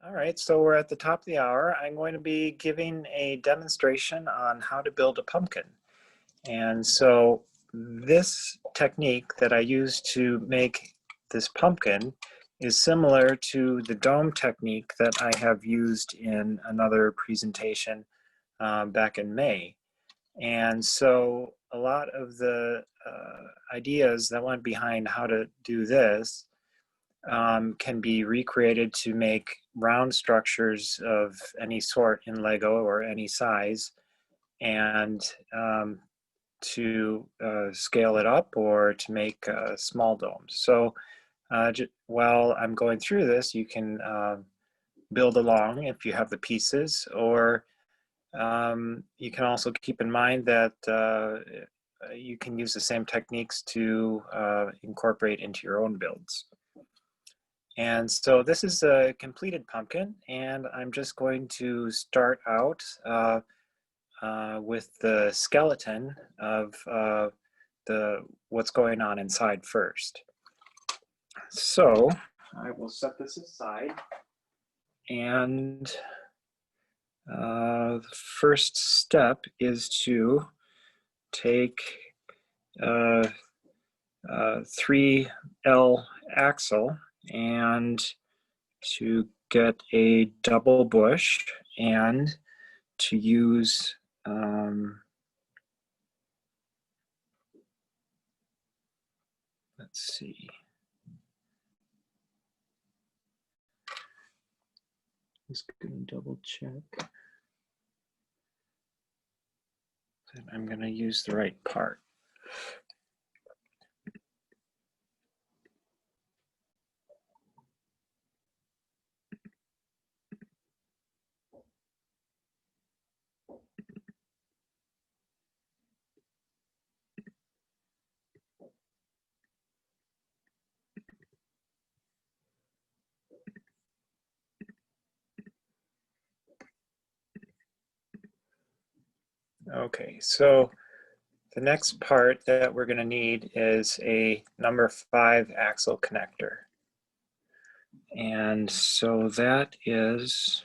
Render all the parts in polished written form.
All right, so we're at the top of the hour. I'm going to be giving a demonstration on how to build a pumpkin. And so this technique that I use to make this pumpkin is similar to the dome technique that I have used in another presentation back in May. And so a lot of the ideas that went behind how to do this can be recreated to make round structures of any sort in Lego or any size, and to scale it up or to make small domes. So while I'm going through this, you can build along if you have the pieces, or you can also keep in mind that you can use the same techniques to incorporate into your own builds. And so this is a completed pumpkin, and I'm just going to start out with the skeleton of what's going on inside first. So I will set this aside, and the first step is to take 3L axle and to get a double bush and to use let's see, just gonna double check that I'm gonna use the right part. Okay, so the next part that we're going to need is a number 5 axle connector. And so that is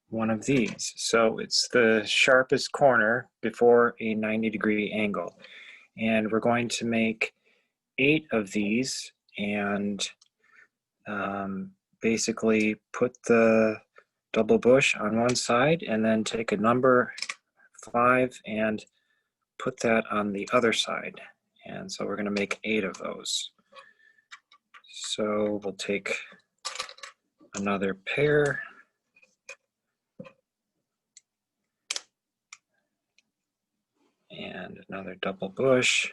one of these. So it's the sharpest corner before a 90-degree angle. And we're going to make 8 of these and basically put the double bush on one side and then take a number 5 and put that on the other side. And so we're going to make 8 of those. So we'll take another pair and another double bush.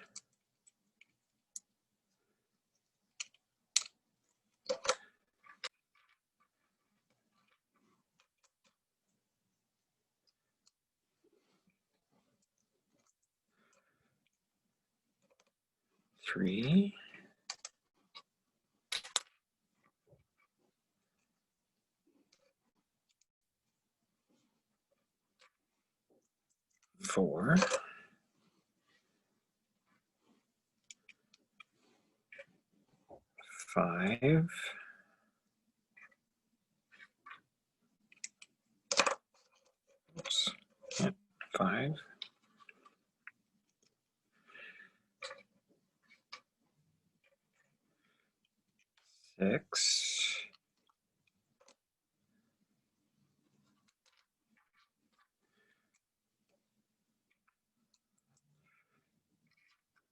Three. 4. 5. Oops. Yep, 5. 6.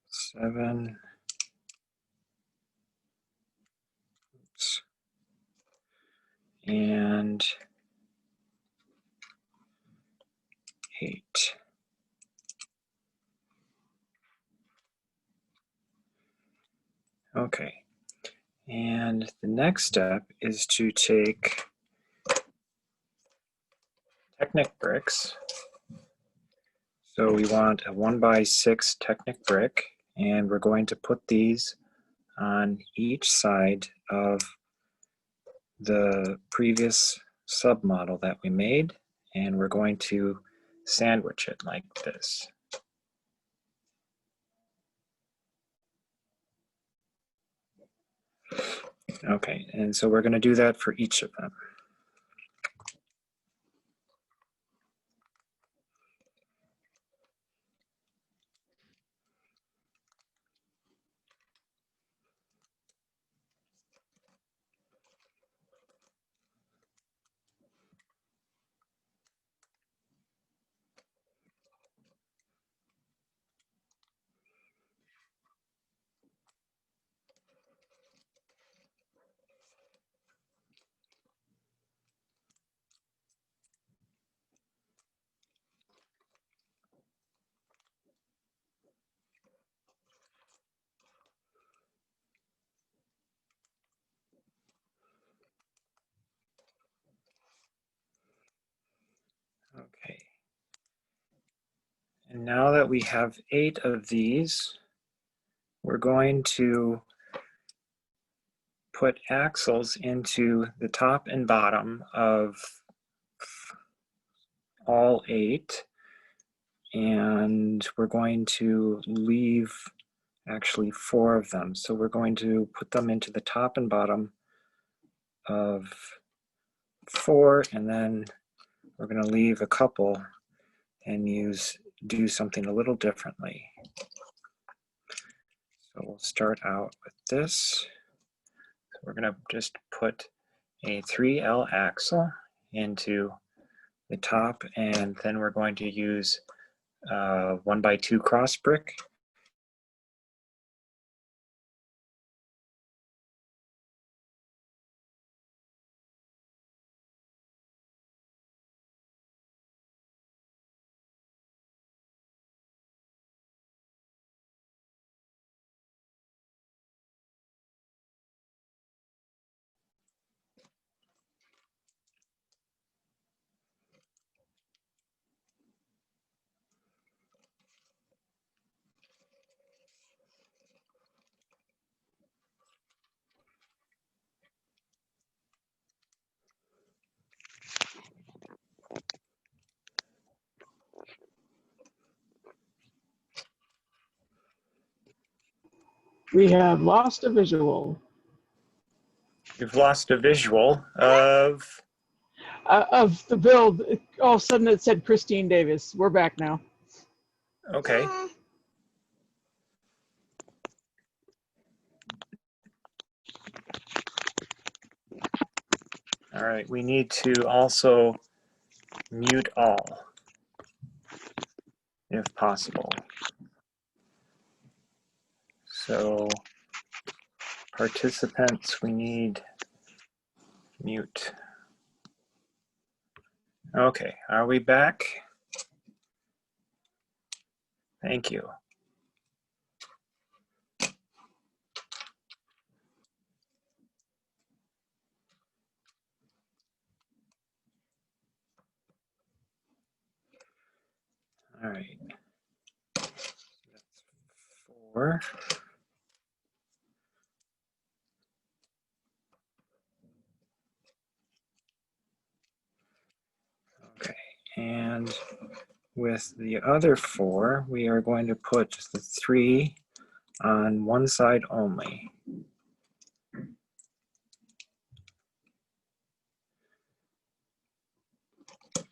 7. Oops. And 8. Okay, and the next step is to take Technic bricks. So we want a 1x6 Technic brick, and we're going to put these on each side of the previous submodel that we made, and we're going to sandwich it like this. Okay, and so we're going to do that for each of them. now that we have 8 of these, we're going to put axles into the top and bottom of all 8. And we're going to leave actually 4 of them. So we're going to put them into the top and bottom of 4, and then we're going to leave a couple and do something a little differently. So we'll start out with this. So we're going to just put a 3L axle into the top, and then we're going to use 1x2 cross brick. We have lost a visual. You've lost a visual of Of the build. All of a sudden it said Christine Davis. We're back now. okay. All right, we need to also mute all, if possible. So participants, we need mute. Okay, are we back? Thank you. All right. That's 4. Okay, and with the other 4, we are going to put the 3 on one side only.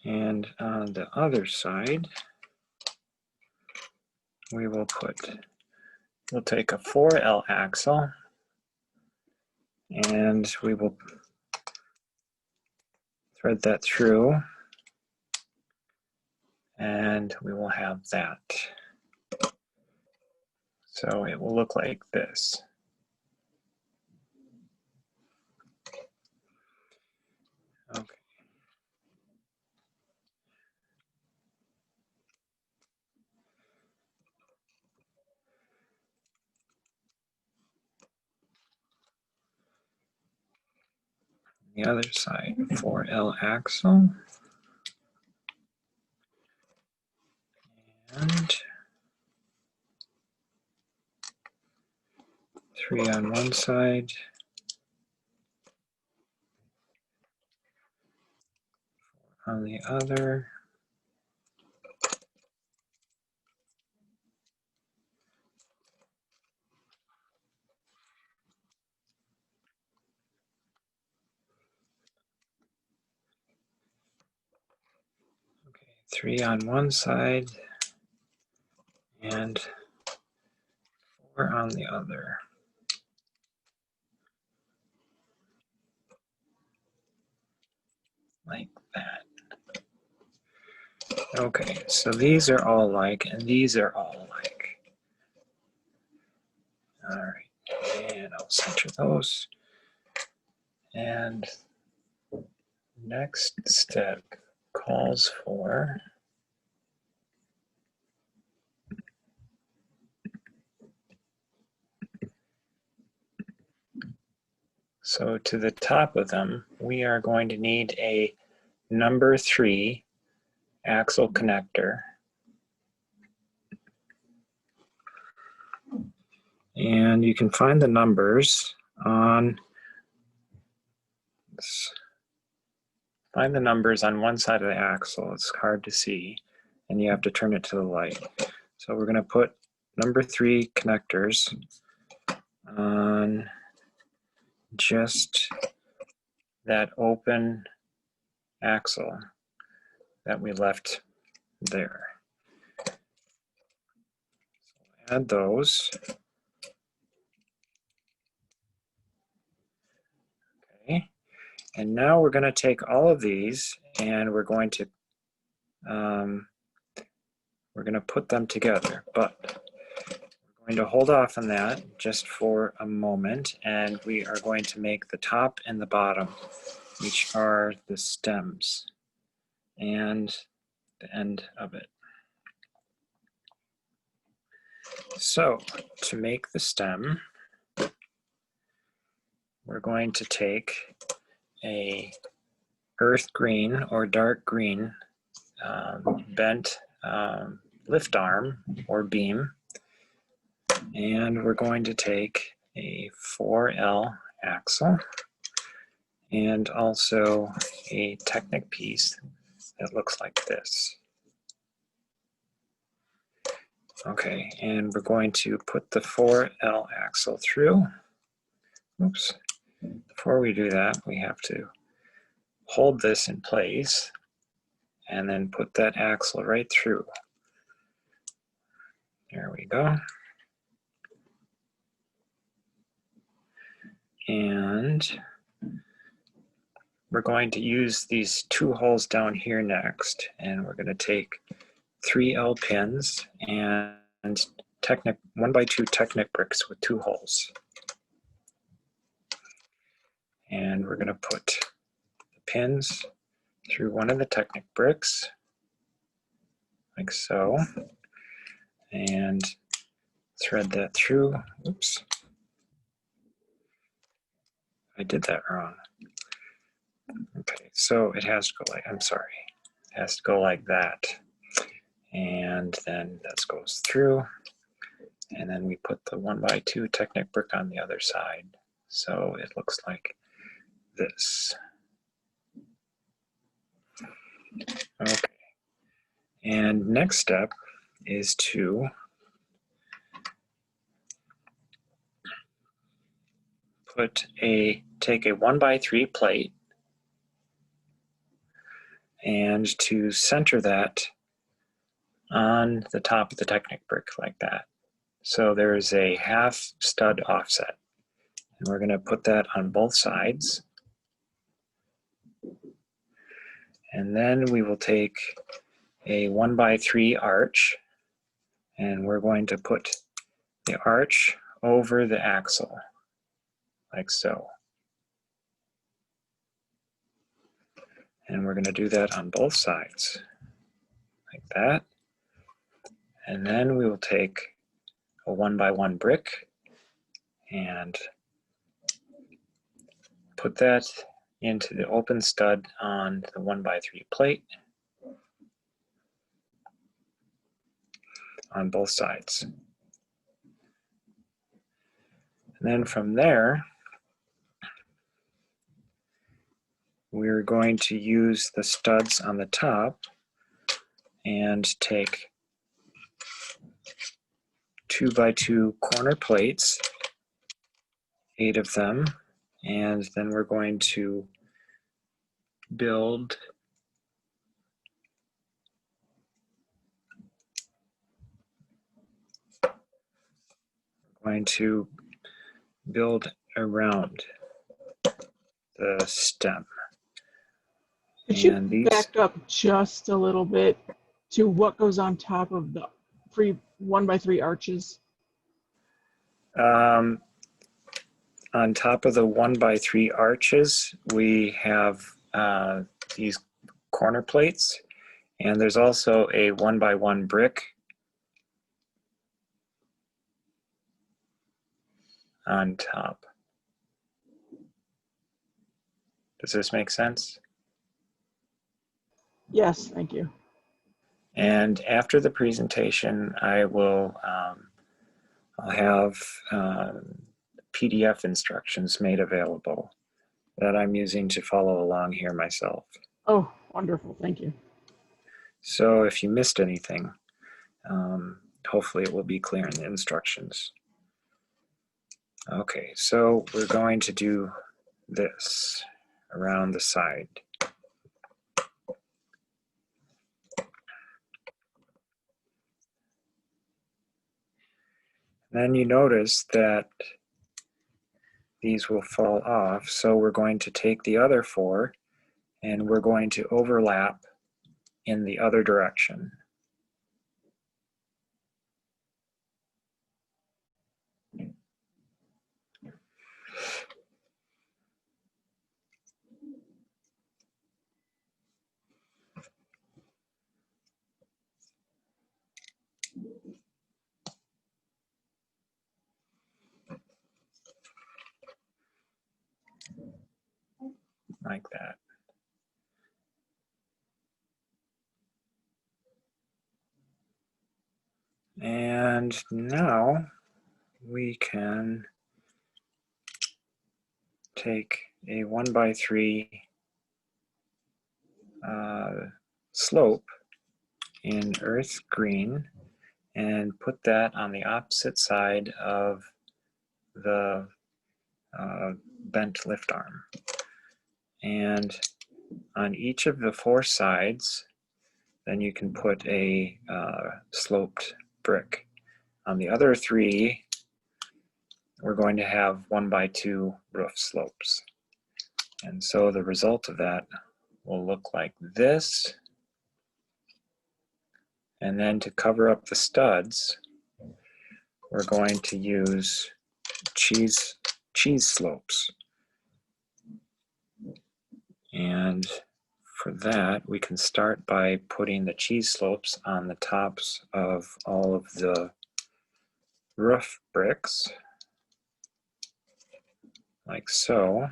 And on the other side, we'll take a 4L axle, and we will thread that through, and we will have that. So it will look like this. Okay. The other side, 4L axle, and 3 on one side, 4 on the other. Okay, 3 on one side and 4 on the other. Like that. Okay, so these are all alike, and these are all alike. All right, and I'll center those. And next step calls for so to the top of them, we are going to need a number 3 axle connector. And you can find the numbers on one side of the axle. It's hard to see, and you have to turn it to the light. So we're going to put number 3 connectors on just that open axle that we left there. So add those. Okay. And now we're going to take all of these and we're going to put them together, but we're going to hold off on that just for a moment, and we are going to make the top and the bottom, which are the stems and the end of it. So to make the stem, we're going to take a earth green or dark green bent lift arm or beam, and we're going to take a 4L axle and also a Technic piece that looks like this. Okay, and we're going to put the 4L axle through. Oops. Before we do that, we have to hold this in place and then put that axle right through. There we go. And we're going to use these 2 holes down here next, and we're going to take 3L pins and Technic 1x2 Technic bricks with 2 holes. And we're going to put the pins through one of the Technic bricks, like so, and thread that through. Oops, I did that wrong. Okay, so it has to go like, I'm sorry, it has to go like that. And then that goes through, and then we put the 1x2 Technic brick on the other side. So it looks like this. Okay, and next step is to take a 1x3 plate and to center that on the top of the Technic brick like that. So there's a half stud offset, and we're going to put that on both sides. And then we will take a 1x3 arch, and we're going to put the arch over the axle, like so. And we're going to do that on both sides, like that. And then we will take a 1x1 brick and put that into the open stud on the 1x3 plate on both sides. And then from there, we're going to use the studs on the top and take 2x2 corner plates, 8 of them, and then we're going to build around the stem. Could you back up just a little bit to what goes on top of the 1x3 arches? On top of the 1x3 arches, we have these corner plates, and there's also a 1x1 brick on top. Does this make sense? Yes, thank you. And after the presentation, I will I'll have PDF instructions made available that I'm using to follow along here myself. Oh, wonderful. Thank you. So if you missed anything, hopefully it will be clear in the instructions. Okay, so we're going to do this around the side. Then you notice that these will fall off, so we're going to take the other 4 and we're going to overlap in the other direction. Like that. And now we can take a 1x3 slope in earth green and put that on the opposite side of the bent lift arm. And on each of the 4 sides, then you can put a sloped brick. On the other 3, we're going to have 1x2 roof slopes. And so the result of that will look like this. And then to cover up the studs, we're going to use cheese slopes. And for that, we can start by putting the cheese slopes on the tops of all of the roof bricks, like so.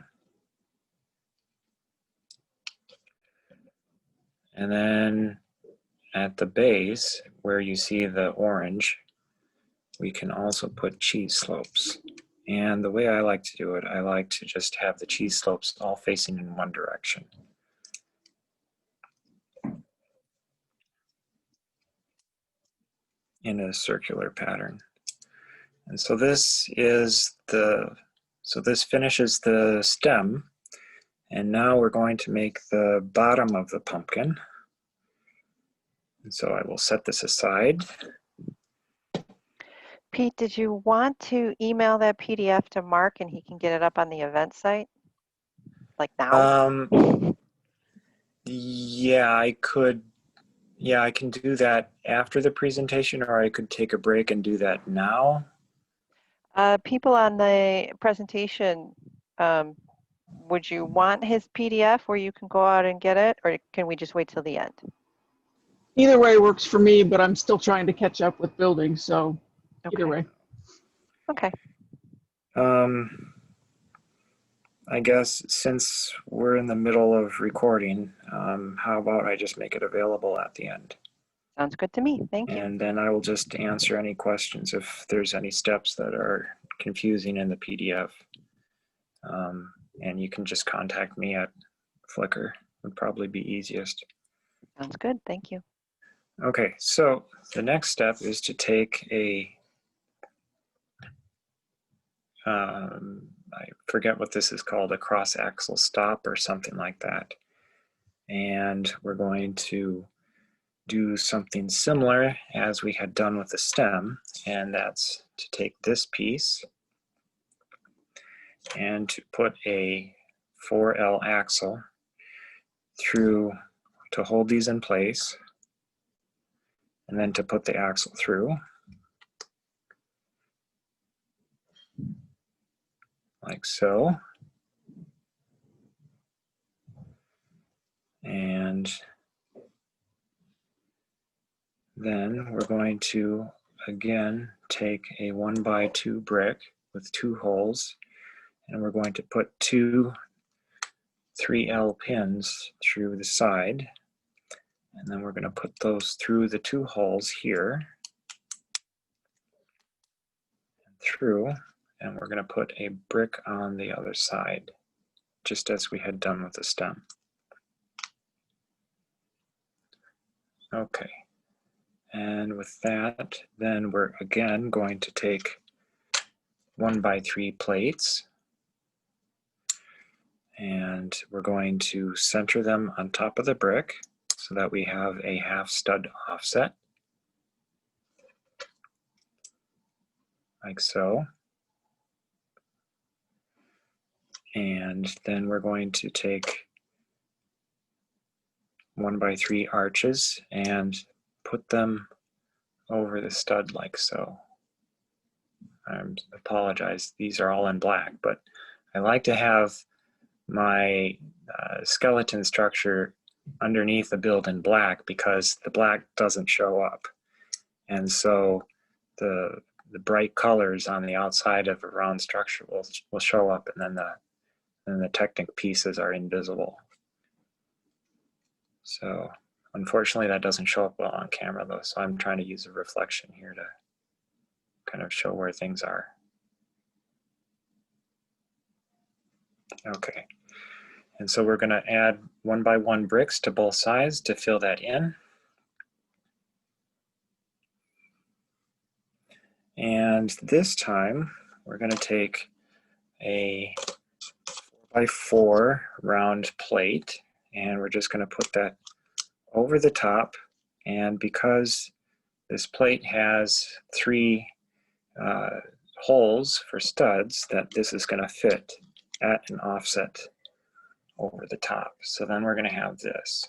And then at the base, where you see the orange, we can also put cheese slopes. And the way I like to do it, I like to just have the cheese slopes all facing in one direction. In a circular pattern. And so this finishes the stem. And now we're going to make the bottom of the pumpkin. And so I will set this aside. Pete, did you want to email that PDF to Mark and he can get it up on the event site? Like now? Yeah, I could. Yeah, I can do that after the presentation, or I could take a break and do that now. People on the presentation, would you want his PDF where you can go out and get it, or can we just wait till the end? Either way works for me, but I'm still trying to catch up with building, so either way. Okay. I guess since we're in the middle of recording, how about I just make it available at the end? Sounds good to me. Thank you. And then I will just answer any questions if there's any steps that are confusing in the PDF. And you can just contact me at Flickr, would probably be easiest. Sounds good. Thank you. Okay, so the next step is to take I forget what this is called, a cross-axle stop or something like that. And we're going to do something similar as we had done with the stem, and that's to take this piece and to put a 4L axle through to hold these in place, and then to put the axle through like so. And then we're going to again take a 1x2 brick with 2 holes, and we're going to put 2 3L pins through the side, and then we're going to put those through the 2 holes here. through, and we're going to put a brick on the other side, just as we had done with the stem. Okay, and with that, then we're again going to take 1x3 plates, and we're going to center them on top of the brick so that we have a half stud offset, like so. And then we're going to take 1x3 arches and put them over the stud like so. I apologize, these are all in black, but I like to have my skeleton structure underneath the build in black because the black doesn't show up. And so the bright colors on the outside of a round structure will show up, and then the Technic pieces are invisible. So unfortunately that doesn't show up well on camera though, so I'm trying to use a reflection here to kind of show where things are. Okay, and so we're going to add 1x1 bricks to both sides to fill that in. And this time we're going to take a 4x4 round plate, and we're just going to put that over the top. And because this plate has 3 holes for studs, that this is going to fit at an offset over the top. So then we're going to have this.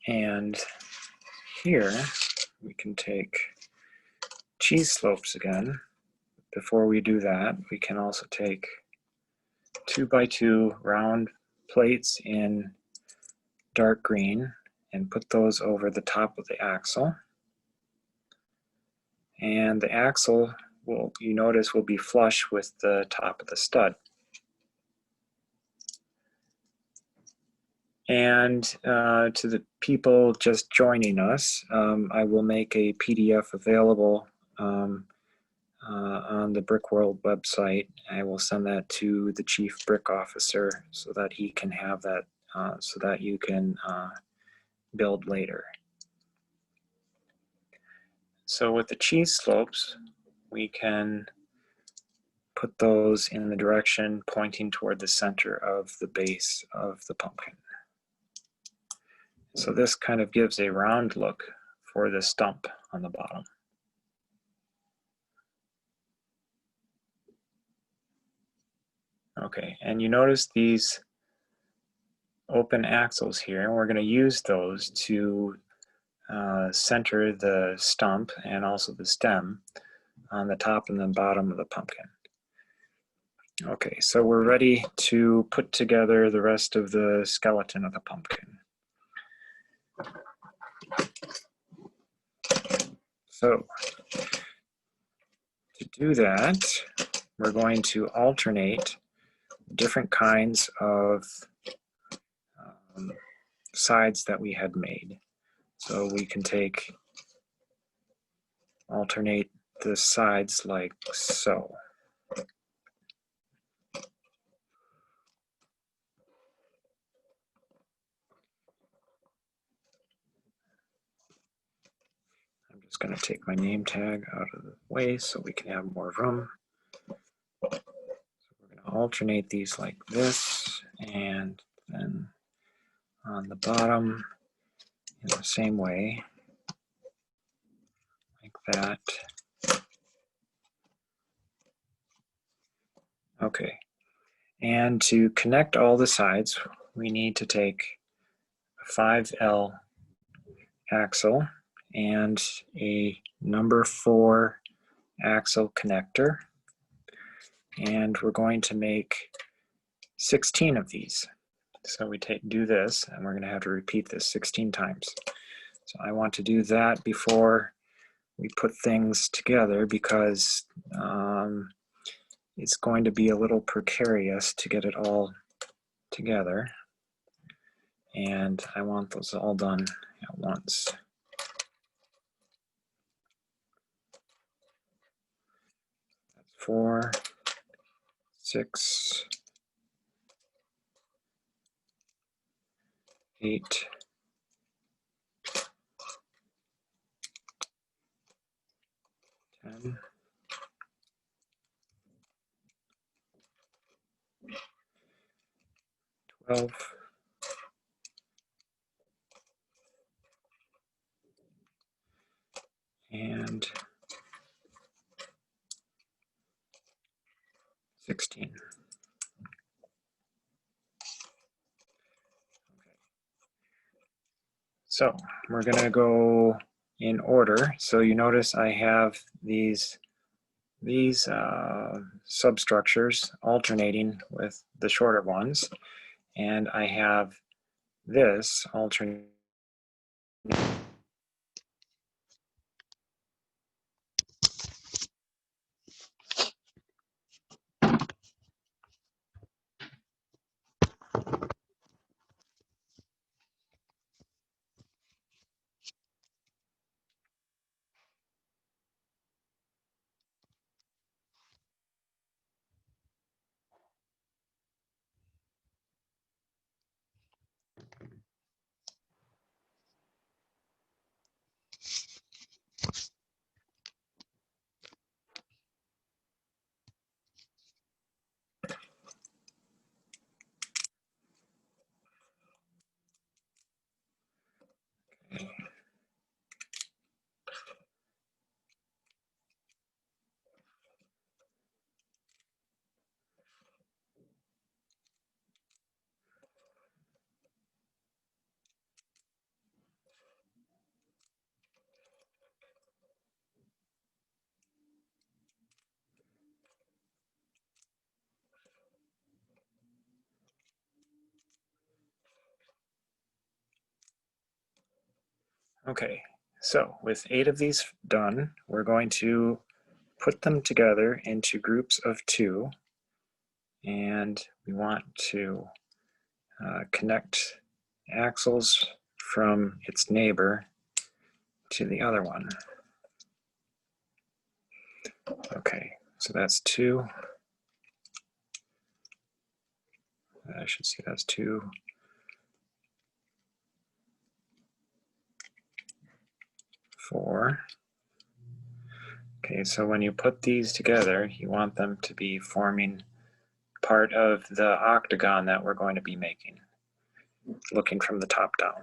And here we can take cheese slopes again. Before we do that, we can also take 2x2 round plates in dark green and put those over the top of the axle. And the axle will, you notice, will be flush with the top of the stud. And to the people just joining us, I will make a PDF available on the Brickworld website. I will send that to the Chief Brick Officer so that he can have that, so that you can build later. So with the cheese slopes, we can put those in the direction pointing toward the center of the base of the pumpkin. So this kind of gives a round look for the stump on the bottom. Okay, and you notice these open axles here, and we're going to use those to center the stump and also the stem on the top and the bottom of the pumpkin. Okay, so we're ready to put together the rest of the skeleton of the pumpkin. So to do that, we're going to alternate different kinds of sides that we had made. So we can alternate the sides like so. I'm just going to take my name tag out of the way so we can have more room. So we're going to alternate these like this, and then on the bottom in the same way, like that. Okay, and to connect all the sides, we need to take a 5L axle and a number 4 axle connector, and we're going to make 16 of these. So we do this, and we're going to have to repeat this 16 times. So I want to do that before we put things together because it's going to be a little precarious to get it all together, and I want those all done at once. 4, 6, 8, 10, 12, and 16. So we're going to go in order. So you notice I have these substructures alternating with the shorter ones, and I have this alternating. Okay, so with 8 of these done, we're going to put them together into groups of 2, and we want to connect axles from its neighbor to the other one. Okay, so that's 2. I should see that's 2. 4. Okay, so when you put these together, you want them to be forming part of the octagon that we're going to be making, looking from the top down.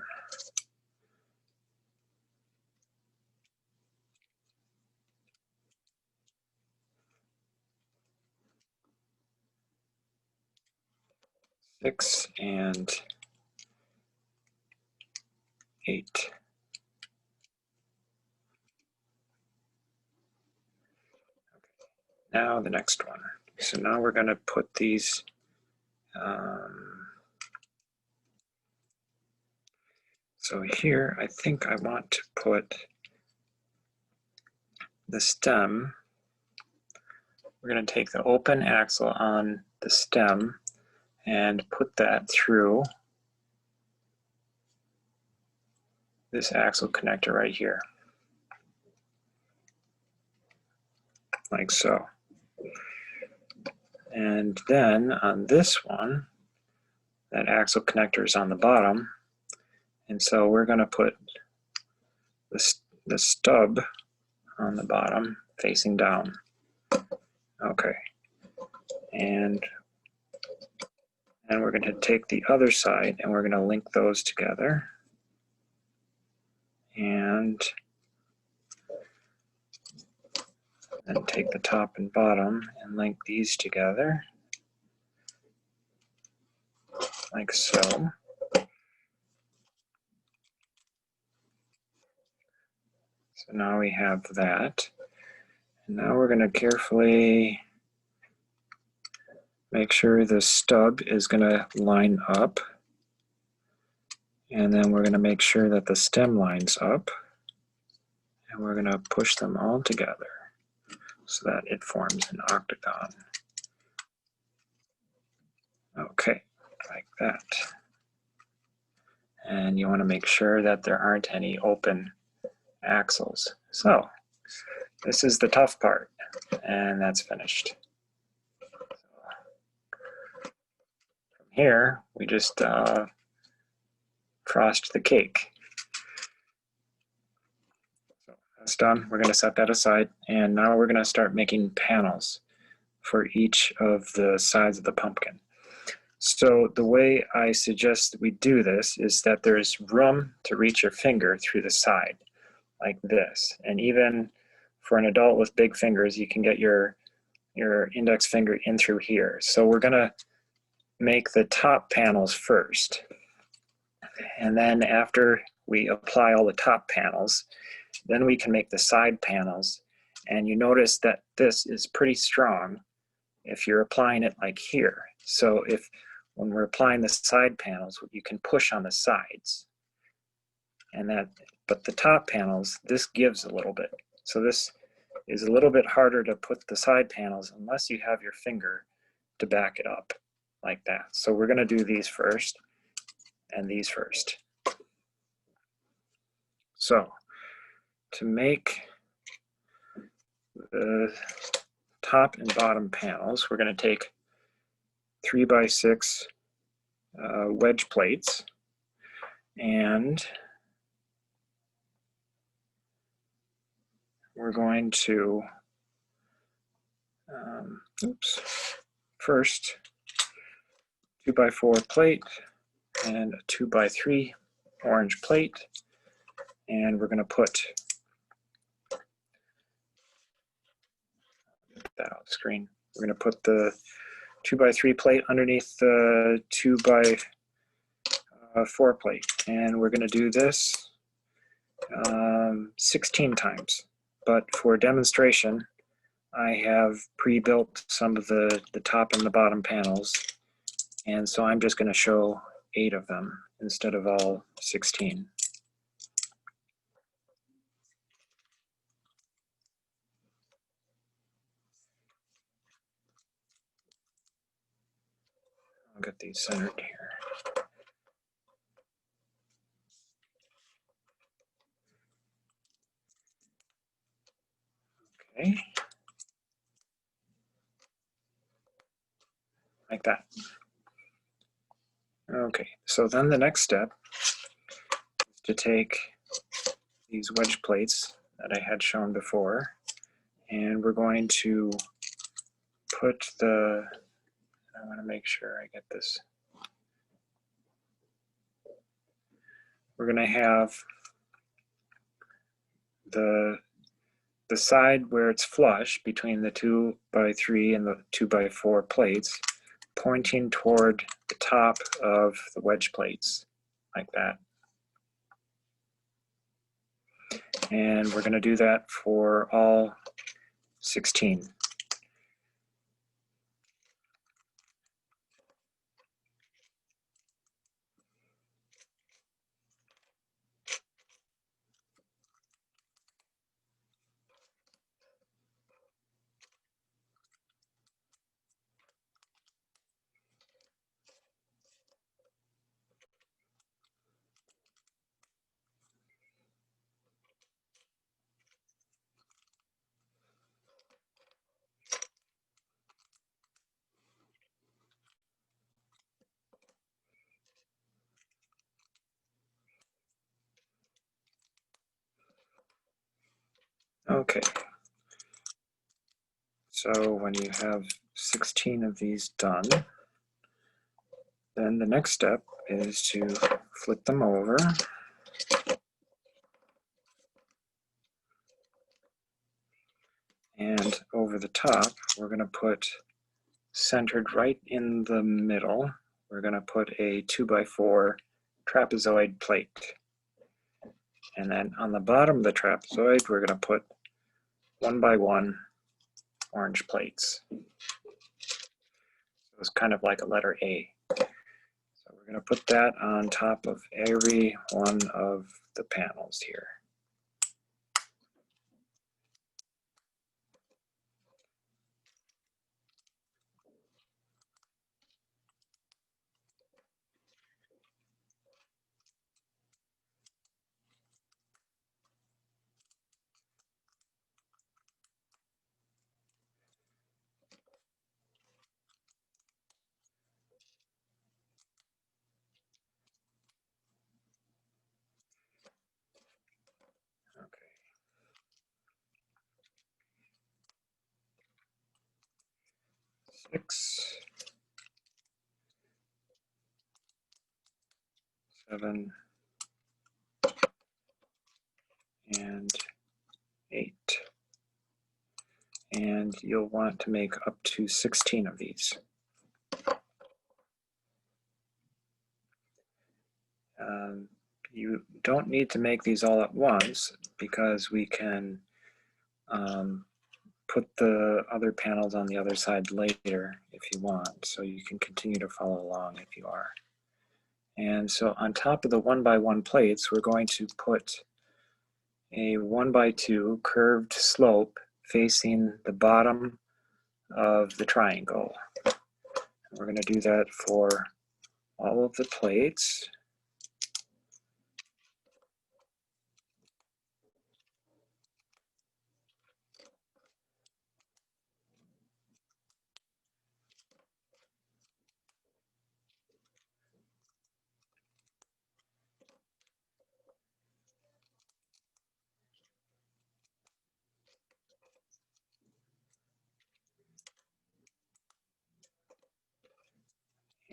Six and 8. Now the next one. So now we're going to put these so here I think I want to put the stem. We're going to take the open axle on the stem and put that through this axle connector right here, like so. And then on this one, that axle connector is on the bottom, and so we're going to put the stub on the bottom facing down. Okay, and we're going to take the other side and we're going to link those together, and then take the top and bottom and link these together like so. So now we have that, and now we're going to carefully make sure the stub is going to line up, and then we're going to make sure that the stem lines up, and we're going to push them all together so that it forms an octagon. Okay, like that. And you want to make sure that there aren't any open axles. So this is the tough part, and that's finished. From here, we just frost the cake. So that's done. We're going to set that aside, and now we're going to start making panels for each of the sides of the pumpkin. So the way I suggest we do this is that there's room to reach your finger through the side, like this. And even for an adult with big fingers, you can get your index finger in through here. So we're going to make the top panels first. And then after we apply all the top panels, then we can make the side panels. And you notice that this is pretty strong if you're applying it like here. So when we're applying the side panels, you can push on the sides. But the top panels, this gives a little bit. So this is a little bit harder to put the side panels unless you have your finger to back it up like that. So we're going to do these first and these first. So to make the top and bottom panels, we're going to take 3x6 wedge plates, and we're going to first 2x4 plate and a 2x3 orange plate, and we're going to put that off screen. We're going to put the 2x3 plate underneath the 2x4 plate, and we're going to do this 16 times. But for demonstration, I have pre-built some of the top and the bottom panels, and so I'm just going to show 8 of them instead of all 16. I'll get these centered here. Okay. Like that. Okay, so then the next step is to take these wedge plates that I had shown before, and we're going to put I want to make sure I get this. We're going to have the side where it's flush between the 2x3 and the 2x4 plates pointing toward the top of the wedge plates, like that. And we're going to do that for all 16. Okay, so when you have 16 of these done, then the next step is to flip them over. And over the top, we're going to put, centered right in the middle, we're going to put a 2x4 trapezoid plate. And then on the bottom of the trapezoid, we're going to put 1x1 orange plates. So it's kind of like a letter A. So we're going to put that on top of every one of the panels here. 6, 7, and 8. And you'll want to make up to 16 of these. You don't need to make these all at once because we can put the other panels on the other side later if you want, so you can continue to follow along if you are. And so on top of the 1x1 plates, we're going to put a 1x2 curved slope facing the bottom of the triangle. We're going to do that for all of the plates.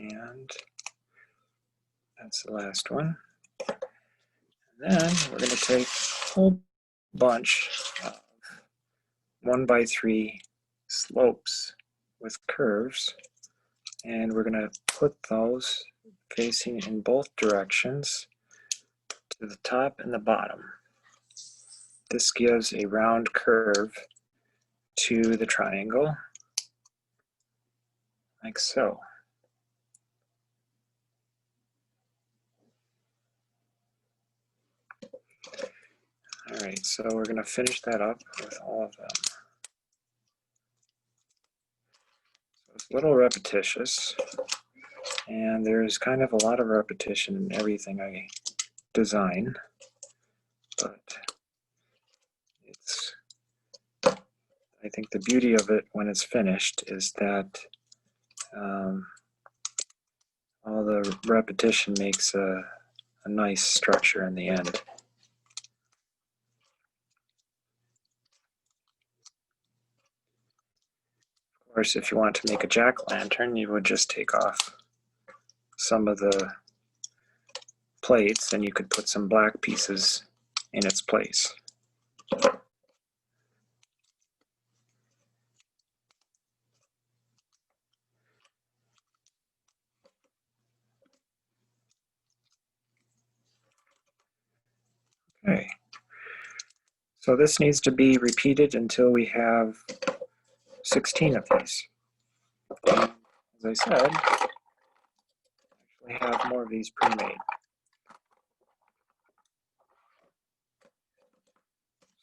And that's the last one. And then we're going to take a whole bunch of 1x3 slopes with curves, and we're going to put those facing in both directions to the top and the bottom. This gives a round curve to the triangle, like so. All right, so we're going to finish that up with all of them. So it's a little repetitious, and there's kind of a lot of repetition in everything I design, but it's, I think the beauty of it when it's finished is that all the repetition makes a nice structure in the end. Of course, if you want to make a jack-o'-lantern, you would just take off some of the plates and you could put some black pieces in its place. Okay, so this needs to be repeated until we have 16 of these. And as I said, we have more of these pre-made.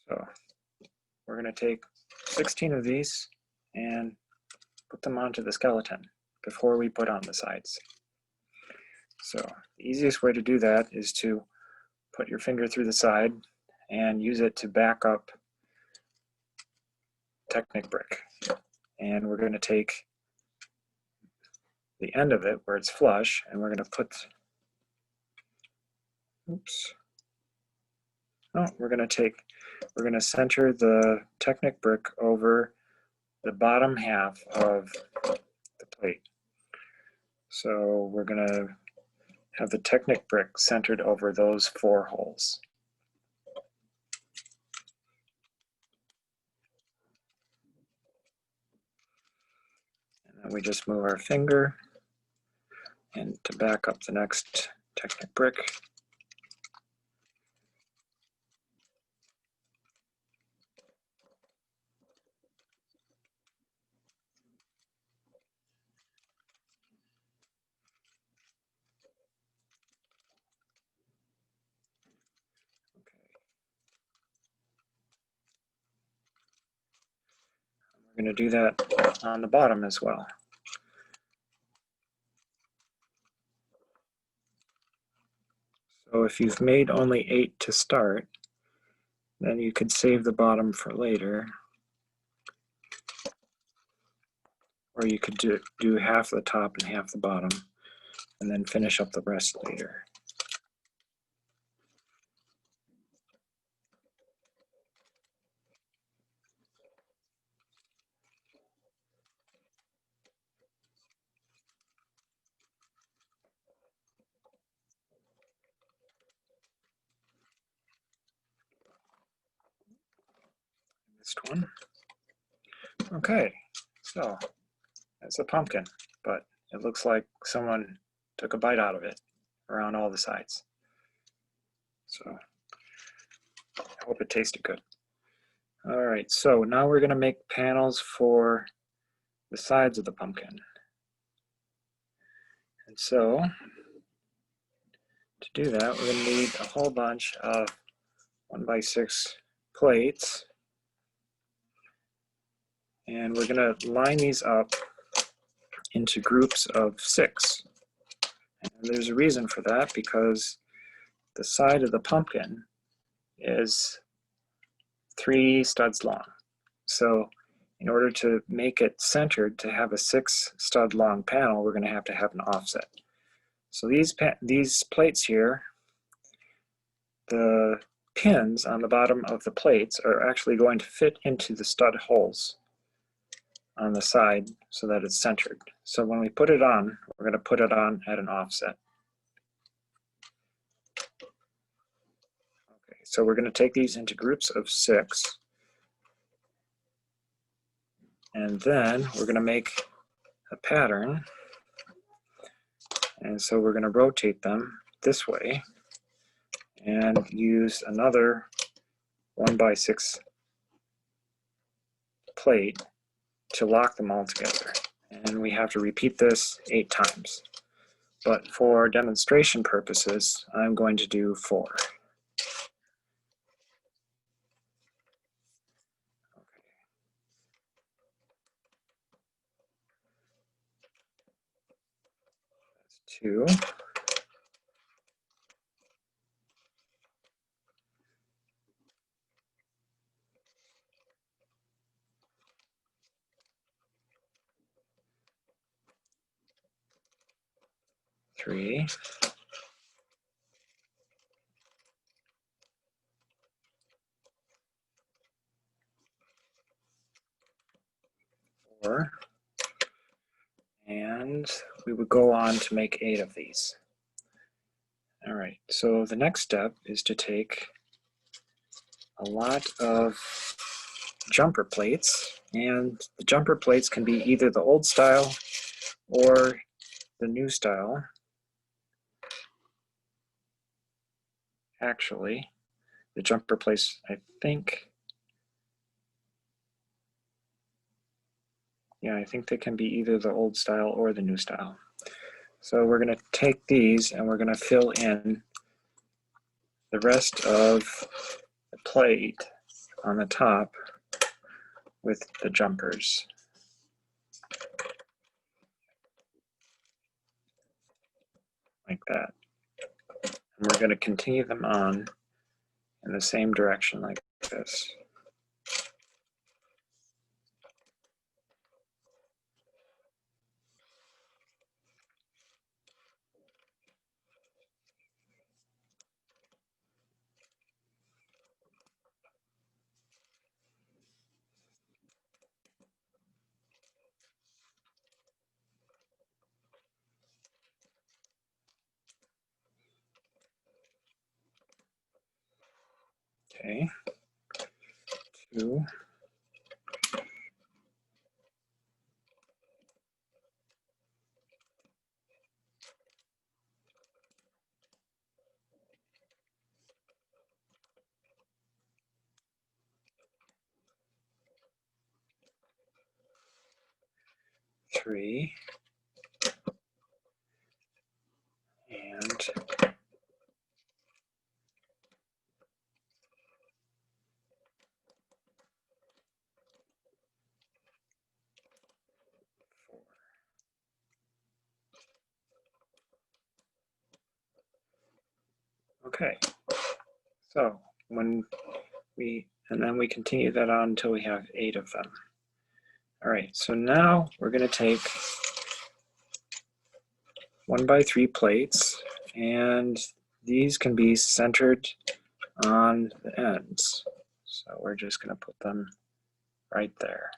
So we're going to take 16 of these and put them onto the skeleton before we put on the sides. So the easiest way to do that is to put your finger through the side and use it to back up Technic brick. And we're going to take the end of it where it's flush, and we're going to put, we're going to center the Technic brick over the bottom half of the plate. So we're going to have the Technic brick centered over those 4 holes. And then we just move our finger and to back up the next Technic brick. We're going to do that on the bottom as well. So if you've made only 8 to start, then you could save the bottom for later. Or you could do half the top and half the bottom, and then finish up the rest later. next one. Okay, so it's a pumpkin, but it looks like someone took a bite out of it around all the sides. So I hope it tasted good. All right, so now we're going to make panels for the sides of the pumpkin. And so to do that, we're going to need a whole bunch of 1x6 plates. And we're going to line these up into groups of 6. And there's a reason for that, because the side of the pumpkin is 3 studs long. So in order to make it centered, to have a 6 stud long panel, we're going to have an offset. So these plates here, the pins on the bottom of the plates are actually going to fit into the stud holes on the side so that it's centered. So when we put it on, we're going to put it on at an offset. Okay, so we're going to take these into groups of 6. And then we're going to make a pattern. And so we're going to rotate them this way and use another 1x6 plate to lock them all together. And we have to repeat this 8 times. But for demonstration purposes, I'm going to do 4. Okay. 2. 3. 4. And we would go on to make 8 of these. All right, so the next step is to take a lot of jumper plates, and the jumper plates can be either the old style or the new style. Actually, the jumper plates, I think they can be either the old style or the new style. So we're going to take these and we're going to fill in the rest of the plate on the top with the jumpers. Like that. And we're going to continue them on in the same direction like this. Okay, 2. 3. And 4. Okay, so then we continue that on until we have 8 of them. All right, so now we're going to take 1x3 plates, and these can be centered on the ends. So we're just going to put them right there.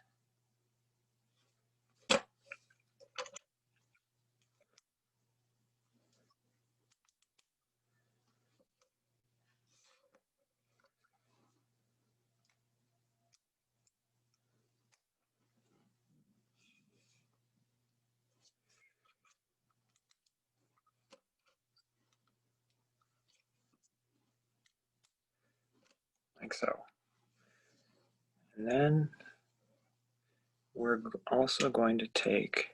like so. And then we're also going to take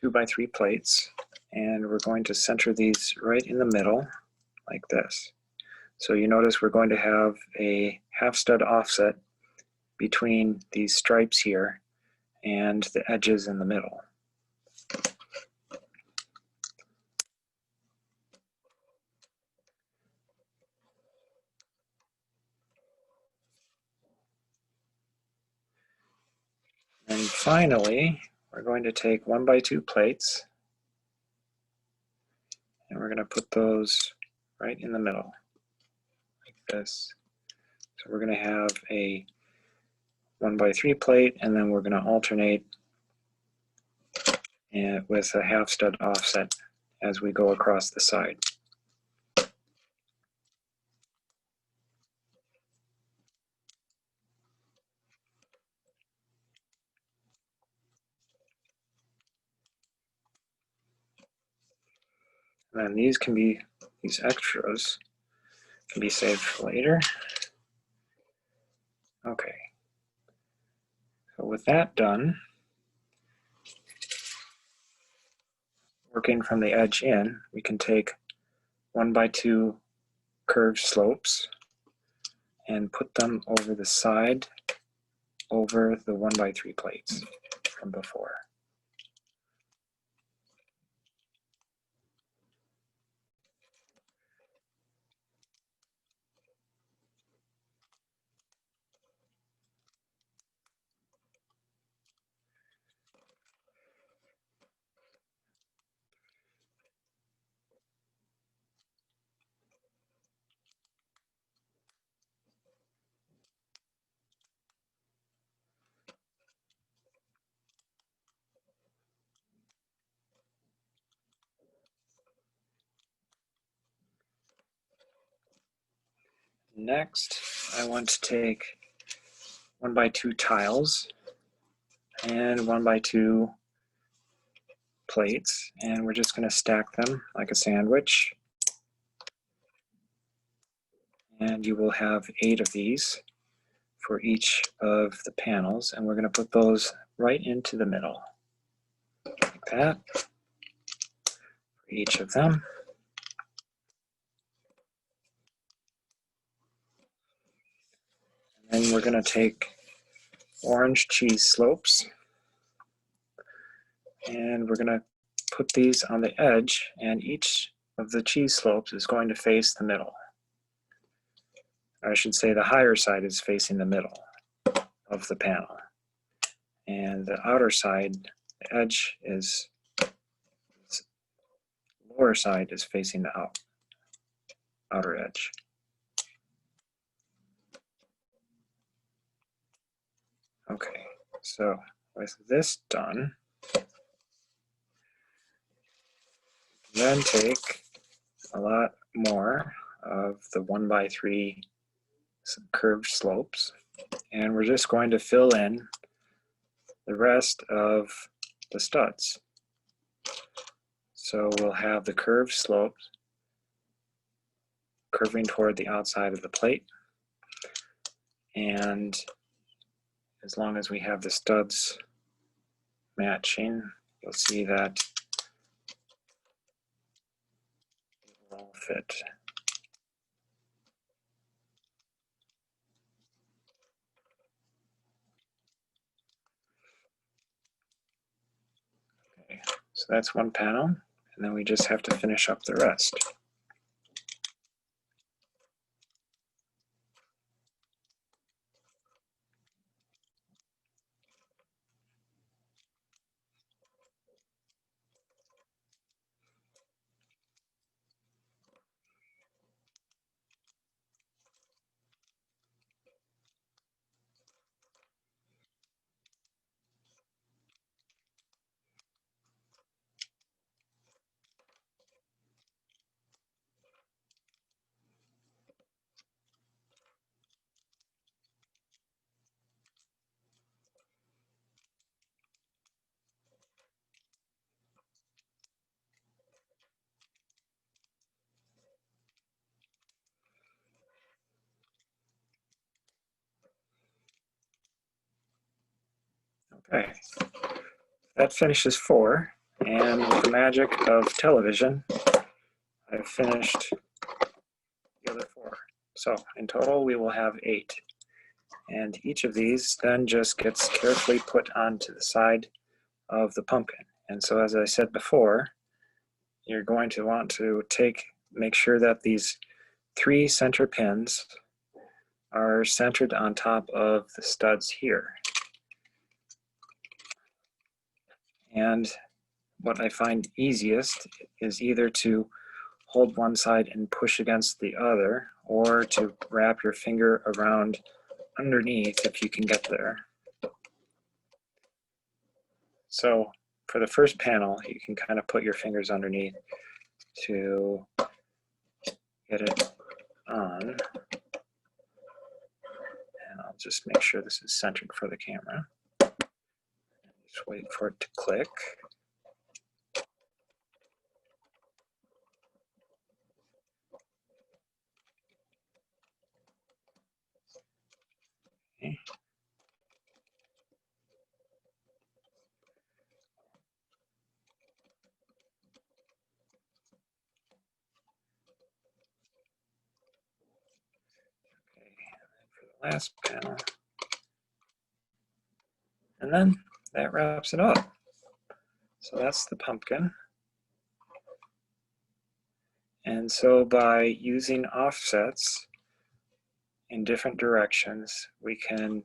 2x3 plates, and we're going to center these right in the middle like this. So you notice we're going to have a half stud offset between these stripes here and the edges in the middle. And finally, we're going to take 1x2 plates, and we're going to put those right in the middle like this. So we're going to have a 1x3 plate, and then we're going to alternate with a half stud offset as we go across the side. And then these extras can be saved for later. Okay. So with that done, working from the edge in, we can take 1x2 curved slopes and put them over the side over the 1x3 plates from before. Next, I want to take 1x2 tiles and 1x2 plates, and we're just going to stack them like a sandwich. And you will have 8 of these for each of the panels, and we're going to put those right into the middle like that for each of them. And then we're going to take orange cheese slopes, and we're going to put these on the edge, and each of the cheese slopes is going to face the middle. I should say the higher side is facing the middle of the panel, and the outer side, the edge is, lower side is facing the outer edge. Okay, so with this done, then take a lot more of the 1x3 curved slopes, and we're just going to fill in the rest of the studs. So we'll have the curved slopes curving toward the outside of the plate, and as long as we have the studs matching, you'll see that it will all fit. Okay, so that's one panel, and then we just have to finish up the rest. Okay, that finishes 4, and with the magic of television, I've finished the other 4. So in total, we will have 8. And each of these then just gets carefully put onto the side of the pumpkin. And so as I said before, you're going to want to make sure that these 3 center pins are centered on top of the studs here. And what I find easiest is either to hold one side and push against the other, or to wrap your finger around underneath if you can get there. So for the first panel, you can kind of put your fingers underneath to get it on. And I'll just make sure this is centered for the camera. Just wait for it to click. Okay. For the last panel. And then that wraps it up. So that's the pumpkin. And so by using offsets in different directions, we can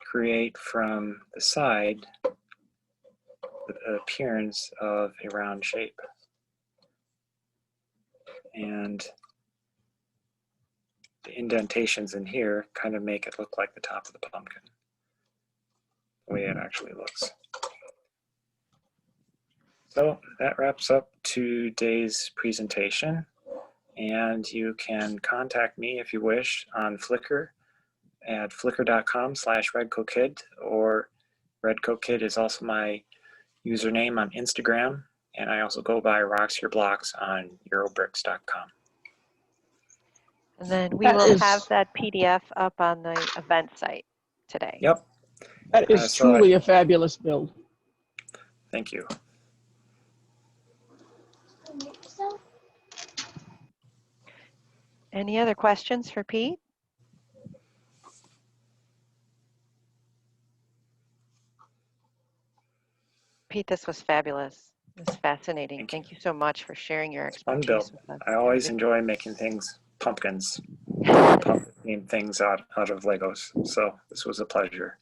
create from the side the appearance of a round shape. And the indentations in here kind of make it look like the top of the pumpkin, the way it actually looks. So that wraps up today's presentation, and you can contact me if you wish on Flickr at flickr.com/redcoatkid, or redcoatkid is also my username on Instagram, and I also go by Rocks Your Blocks on eurobricks.com. And then we will have that PDF up on the event site today. Yep. That is truly a fabulous build. Thank you. Any other questions for Pete? Pete, this was fabulous. It was fascinating. Thank you so much for sharing your Fun expertise build. with us. I always enjoy making things, pumpkin things out of Legos. So this was a pleasure.